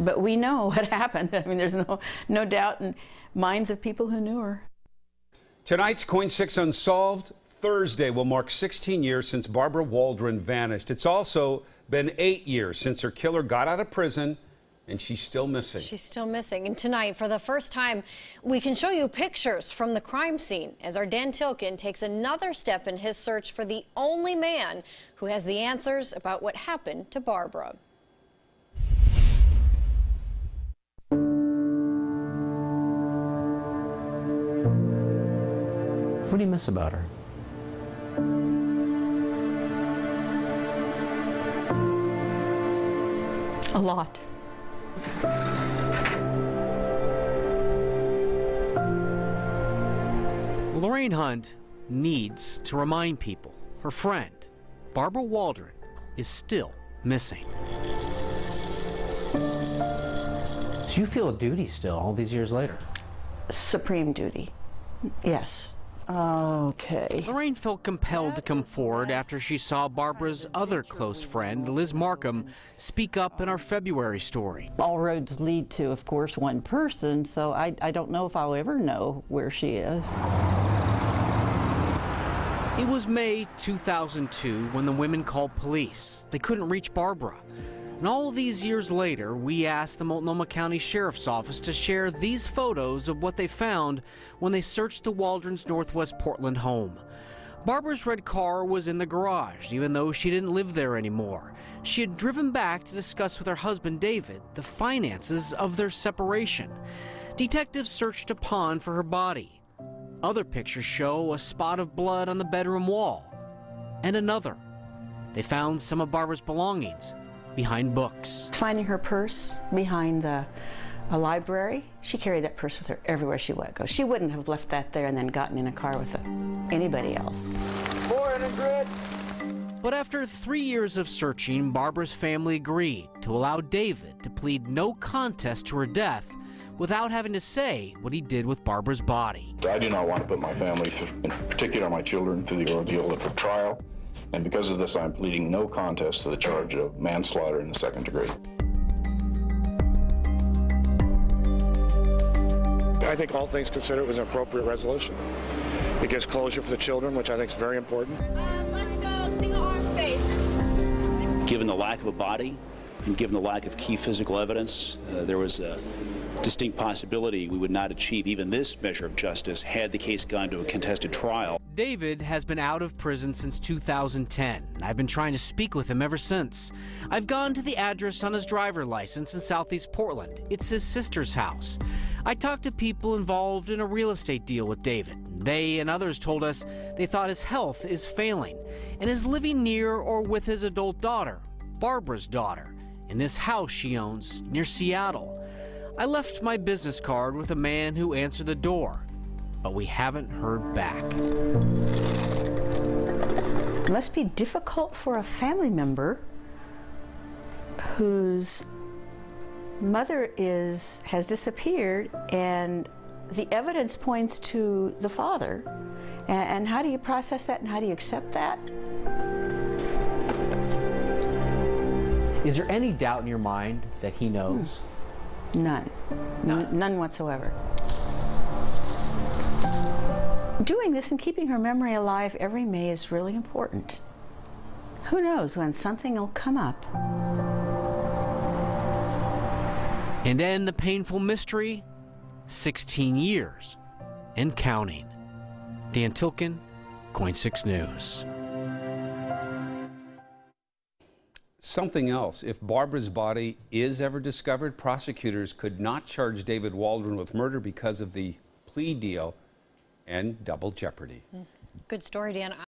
But we know what happened. I mean, there's no doubt in minds of people who knew her. Tonight's Coin 6 Unsolved. Thursday will mark 16 years since Barbara Waldron vanished. It's also been 8 years since her killer got out of prison, and she's still missing. She's still missing. And tonight, for the first time, we can show you pictures from the crime scene as our Dan Tilkin takes another step in his search for the only man who has the answers about what happened to Barbara. What do you miss about her? A lot. Lorraine Hunt needs to remind people her friend, Barbara Waldron, is still missing. So you feel a duty still all these years later? Supreme duty. Yes. Okay. Lorraine felt compelled to come forward after she saw Barbara's other close friend, Liz Markham, speak up in our February story. All roads lead to, of course, one person, so I don't know if I'll ever know where she is. It was May 2002 when the women called police. They couldn't reach Barbara. And all these years later, we asked the Multnomah County Sheriff's Office to share these photos of what they found when they searched the Waldrons' Northwest Portland home. Barbara's red car was in the garage, even though she didn't live there anymore. She had driven back to discuss with her husband, David, the finances of their separation. Detectives searched a pond for her body. Other pictures show a spot of blood on the bedroom wall. And another. They found some of Barbara's belongings behind books. Finding her purse behind a library, she carried that purse with her everywhere she would go. She wouldn't have left that there and then gotten in a car with anybody else. 400. But after 3 years of searching, Barbara's family agreed to allow David to plead no contest to her death without having to say what he did with Barbara's body. I do not want to put my family, in particular my children, through the ordeal of a trial. And because of this, I'm pleading no contest to the charge of manslaughter in the second degree. I think all things considered, it was an appropriate resolution. It gives closure for the children, which I think is very important. Let's go, single arm space. Given the lack of a body and given the lack of key physical evidence, there was a distinct possibility we would not achieve even this measure of justice had the case gone to a contested trial. David has been out of prison since 2010. I've been trying to speak with him ever since. I've gone to the address on his driver license in Southeast Portland. It's his sister's house. I talked to people involved in a real estate deal with David. They and others told us they thought his health is failing and is living near or with his adult daughter, Barbara's daughter, in this house she owns near Seattle. I left my business card with a man who answered the door, but we haven't heard back. It must be difficult for a family member whose mother has disappeared and the evidence points to the father. And how do you process that and how do you accept that? Is there any doubt in your mind that he knows? None. None whatsoever. Doing this and keeping her memory alive every May is really important. Who knows when something will come up. And end the painful mystery, 16 years and counting. Dan Tilkin, Coin 6 News. Something else. If Barbara's body is ever discovered, prosecutors could not charge David Waldron with murder because of the plea deal and double jeopardy. Good story, Dan.